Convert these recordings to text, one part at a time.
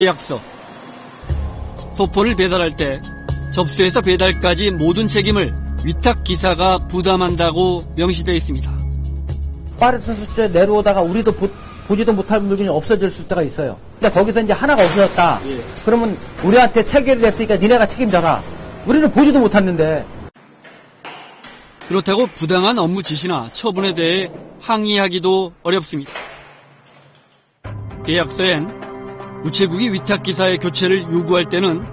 계약서. 소포를 배달할 때 접수에서 배달까지 모든 책임을 위탁기사가 부담한다고 명시되어 있습니다. 파레트 숫자에 내려오다가 우리도 보지도 못할 물건이 없어질 때가 있어요. 근데 거기서 이제 하나가 없어졌다. 예. 그러면 우리한테 체결이 됐으니까 니네가 책임져라. 우리는 보지도 못했는데. 그렇다고 부당한 업무 지시나 처분에 대해 항의하기도 어렵습니다. 계약서엔 우체국이 위탁기사의 교체를 요구할 때는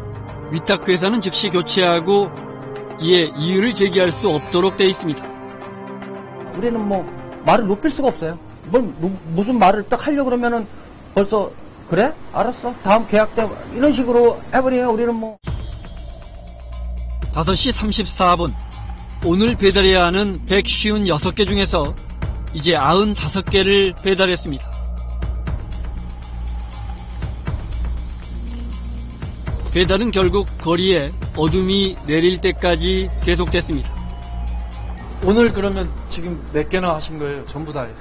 위탁회사는 즉시 교체하고 이에 이의를 제기할 수 없도록 되어 있습니다. 우리는 뭐 말을 높일 수가 없어요. 무슨 말을 딱 하려고 그러면은 벌써 그래? 알았어. 다음 계약 때 이런 식으로 해버리면 우리는 뭐. 5시 34분. 오늘 배달해야 하는 156개 중에서 이제 95개를 배달했습니다. 배달은 결국 거리에 어둠이 내릴 때까지 계속됐습니다. 오늘 그러면 지금 몇 개나 하신 거예요? 전부 다 해서?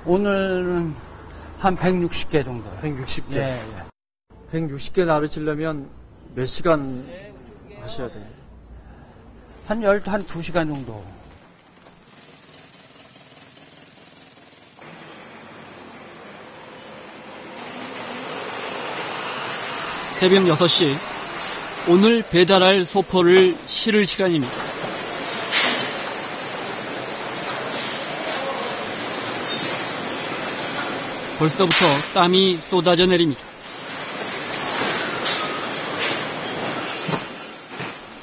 오늘은 한 160개 정도. 160개. 예. 160개 나르시려면 몇 시간 하셔야 돼요? 한 2시간 정도. 새벽 6시, 오늘 배달할 소포를 실을 시간입니다. 벌써부터 땀이 쏟아져 내립니다.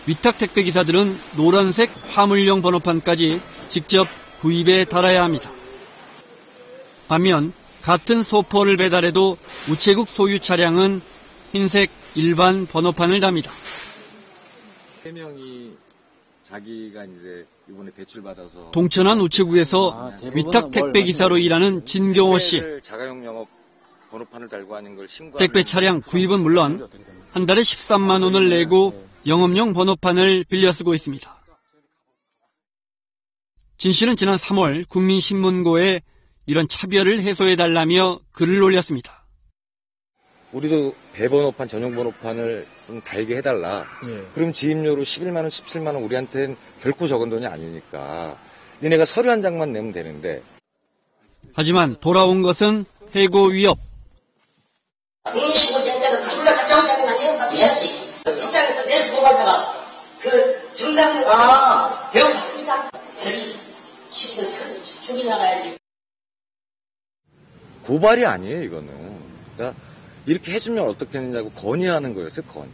위탁 택배기사들은 노란색 화물용 번호판까지 직접 구입에 달아야 합니다. 반면 같은 소포를 배달해도 우체국 소유 차량은 흰색 일반 번호판을 답니다. 3명이 자기가 이제 이번에 배출받아서 동천안 우체국에서 위탁 택배기사로 일하는 진경호 씨. 자가용 영업 번호판을 달고 하는 걸 신고. 택배 차량 구입은 물론 한 달에 13만 원을 내고 영업용 번호판을 빌려 쓰고 있습니다. 진 씨는 지난 3월 국민신문고에 이런 차별을 해소해달라며 글을 올렸습니다. 우리도 배번호판 전용 번호판을 좀 달게 해달라. 예. 그럼 지입료로 11만 원, 17만 원 우리한테는 결코 적은 돈이 아니니까. 니네가 서류 한 장만 내면 되는데. 하지만 돌아온 것은 해고 위협. 국민신고제한테는 당분간 작정을 하는 거 아니에요? 바꾸셔야지. 직장에서 내일 고발자가 그 정당을 대응 받습니다. 저리 시비를 죽이 나가야지. 고발이 아니에요, 이거는. 그러니까 이렇게 해주면 어떻게 했느냐고 건의하는 거였어요, 건의.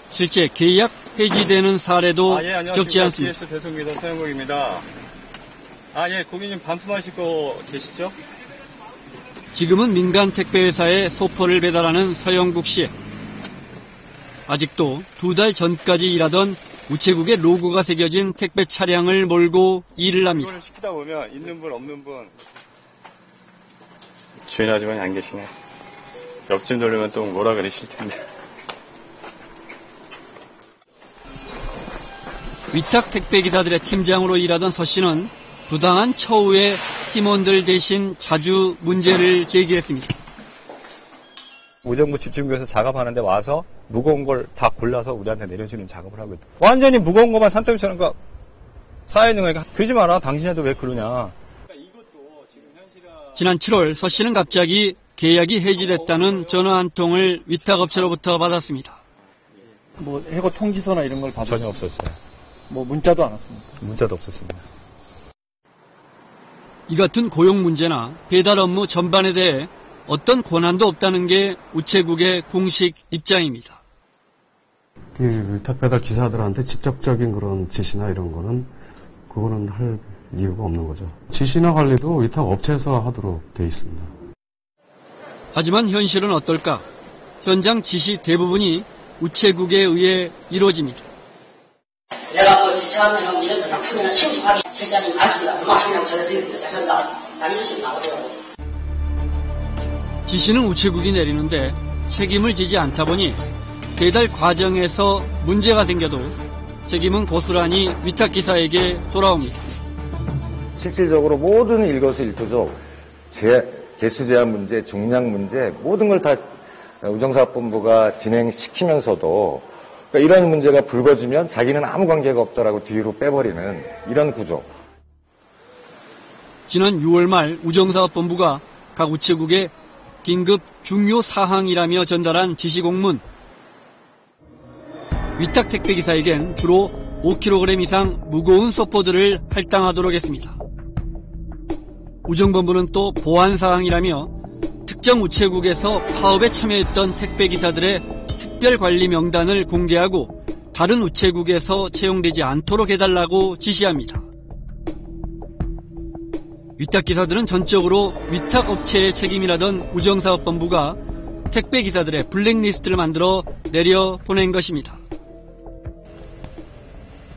실제 계약 해지되는 사례도 적지 않습니다. TS 대송기사 서영국입니다. 예, 고객님 반품하시고 계시죠? 지금은 민간 택배회사에 소포를 배달하는 서영국 씨. 아직도 2달 전까지 일하던 우체국의 로고가 새겨진 택배 차량을 몰고 일을 합니다. 이걸 시키다 보면 있는 분 없는 분 주인 아주머니 안 계시네. 옆집 돌리면 또 뭐라 그러실 텐데. 위탁 택배기사들의 팀장으로 일하던 서 씨는 부당한 처우에 팀원들 대신 자주 문제를 제기했습니다. 우정부 집중구에서 작업하는데 와서 무거운 걸 다 골라서 우리한테 내려주는 작업을 하고 있다. 완전히 무거운 것만 산더미처럼 쌓여있는 거니까 그러지 마라. 당신네도 왜 그러냐. 지난 7월 서 씨는 갑자기 계약이 해지됐다는 전화 한 통을 위탁업체로부터 받았습니다. 뭐 해고 통지서나 이런 걸 받으셨어요? 전혀 없었어요. 뭐 문자도 안 왔습니까? 문자도 없었습니다. 이 같은 고용 문제나 배달 업무 전반에 대해 어떤 권한도 없다는 게 우체국의 공식 입장입니다. 위탁 배달 기사들한테 직접적인 그런 지시나 이런 거는 그거는 할 이유가 없는 거죠. 지시나 관리도 위탁 업체에서 하도록 돼 있습니다. 하지만 현실은 어떨까? 현장 지시 대부분이 우체국에 의해 이루어집니다. 내가 뭐 지시하면 이런 거다 풀면 신중하게 실장님 알습니다. 그만 한명 전해드리겠습니다. 죄송합니다. 난 이런 식으로 나오세요. 지시는 우체국이 내리는데 책임을 지지 않다 보니 배달 과정에서 문제가 생겨도 책임은 고스란히 위탁기사에게 돌아옵니다. 실질적으로 모든 일거수일투족 제 개수 제한 문제, 중량 문제 모든 걸 다 우정사업본부가 진행시키면서도 그러니까 이런 문제가 불거지면 자기는 아무 관계가 없다라고 뒤로 빼버리는 이런 구조. 지난 6월 말 우정사업본부가 각 우체국에 긴급 중요 사항이라며 전달한 지시공문. 위탁 택배기사에겐 주로 5kg 이상 무거운 소포들을 할당하도록 했습니다. 우정본부는 또 보안사항이라며 특정 우체국에서 파업에 참여했던 택배기사들의 특별관리 명단을 공개하고 다른 우체국에서 채용되지 않도록 해달라고 지시합니다. 위탁기사들은 전적으로 위탁업체의 책임이라던 우정사업본부가 택배기사들의 블랙리스트를 만들어 내려보낸 것입니다.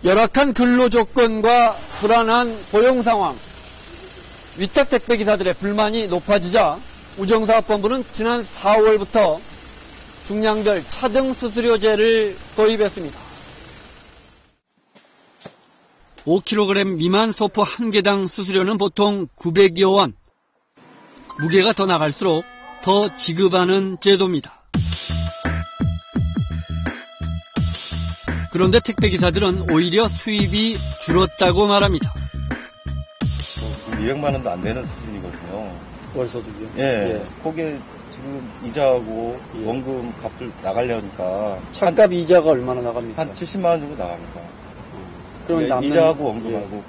열악한 근로조건과 불안한 고용상황, 위탁 택배기사들의 불만이 높아지자 우정사업본부는 지난 4월부터 중량별 차등 수수료제를 도입했습니다. 5kg 미만 소포 1개당 수수료는 보통 900여 원. 무게가 더 나갈수록 더 지급하는 제도입니다. 그런데 택배기사들은 오히려 수입이 줄었다고 말합니다. 지금 200만 원도 안 되는 수준이거든요. 월소득이요? 예. 그게 지금 이자하고 원금 값을 나가려니까. 차값 이자가 얼마나 나갑니까? 한 70만 원 정도 나갑니다. 그러면 남는 이자하고 원금하고.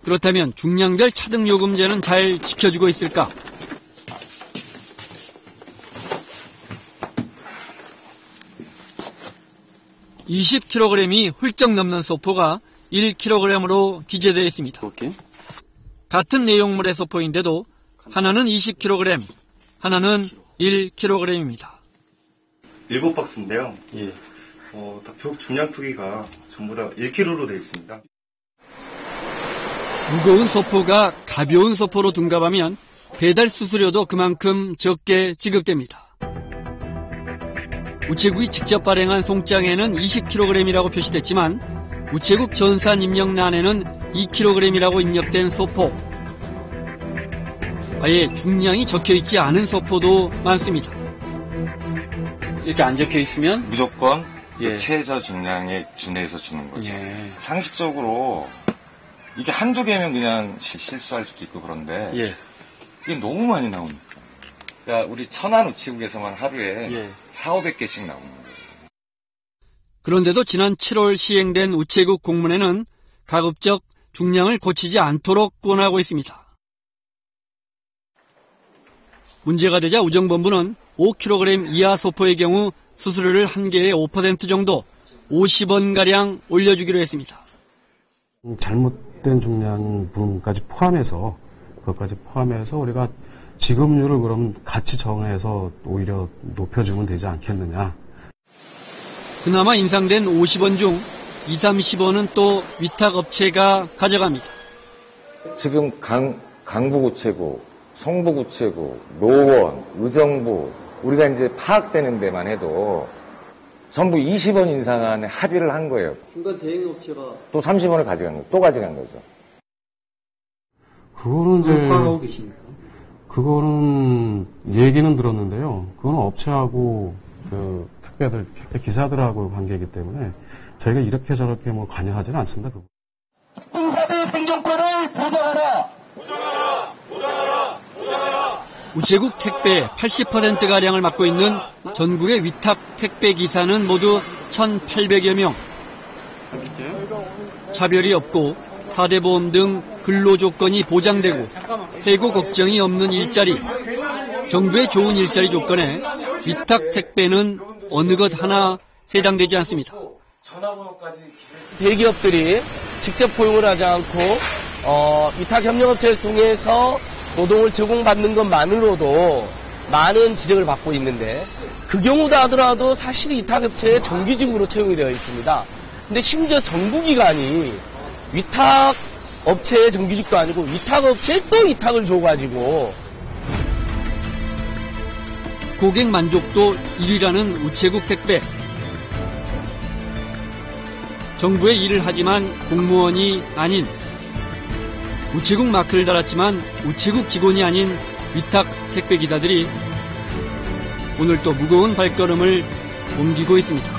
그렇다면 중량별 차등요금제는 잘 지켜주고 있을까? (20kg이) 훌쩍 넘는 소포가 1kg으로 기재되어 있습니다. 같은 내용물의 소포인데도 하나는 20kg, 하나는 1kg입니다. 7박스인데요. 벽 중량 크기가 전부 다 1kg로 되어 있습니다. 무거운 소포가 가벼운 소포로 둔갑하면 배달 수수료도 그만큼 적게 지급됩니다. 우체국이 직접 발행한 송장에는 20kg이라고 표시됐지만 우체국 전산 입력란에는 2kg이라고 입력된 소포. 아예 중량이 적혀있지 않은 소포도 많습니다. 이렇게 안 적혀있으면? 무조건 최저 중량에 준해서 주는 거죠. 상식적으로 이게 한두 개면 그냥 실수할 수도 있고 그런데 이게 너무 많이 나오니까. 그러니까 우리 천안 우체국에서만 하루에 400~500개씩 나오는 거예요. 그런데도 지난 7월 시행된 우체국 공문에는 가급적 중량을 고치지 않도록 권하고 있습니다. 문제가 되자 우정본부는 5kg 이하 소포의 경우 수수료를 한 개에 5% 정도 50원가량 올려주기로 했습니다. 잘못된 중량 부분까지 포함해서 그것까지 포함해서 우리가 지급률을 그럼 같이 정해서 오히려 높여주면 되지 않겠느냐. 그나마 인상된 50원 중 20~30원은 또 위탁업체가 가져갑니다. 지금 강북우체국, 성북우체국, 노원, 의정부 우리가 이제 파악되는 데만 해도 전부 20원 인상안에 합의를 한 거예요. 중간 대행업체가 또 30원을 가져간 거죠. 또 가져간 거죠. 그거는 이제 파악하고 계십니까? 그거는 얘기는 들었는데요. 그건 업체하고 그 택배 기사들하고 관계이기 때문에 저희가 이렇게 저렇게 뭐 관여하지는 않습니다. 인사들 생존권을 보장하라. 우체국 택배 80%가량을 맡고 있는 전국의 위탁 택배 기사는 모두 1,800여 명. 차별이 없고 4대 보험 등 근로조건이 보장되고 해고 걱정이 없는 일자리, 정부의 좋은 일자리 조건에 위탁 택배는 어느 것 하나 해당되지 않습니다. 대기업들이 직접 포용을 하지 않고 위탁 협력업체를 통해서 노동을 제공받는 것만으로도 많은 지적을 받고 있는데 그 경우다 하더라도 사실 위탁업체에 정규직으로 채용이 되어 있습니다. 근데 심지어 정부기관이 위탁업체의 정규직도 아니고 위탁업체에 또 위탁을 줘가지고 고객 만족도 1위라는 우체국 택배. 정부의 일을 하지만 공무원이 아닌 우체국 마크를 달았지만 우체국 직원이 아닌 위탁 택배 기사들이 오늘 또 무거운 발걸음을 옮기고 있습니다.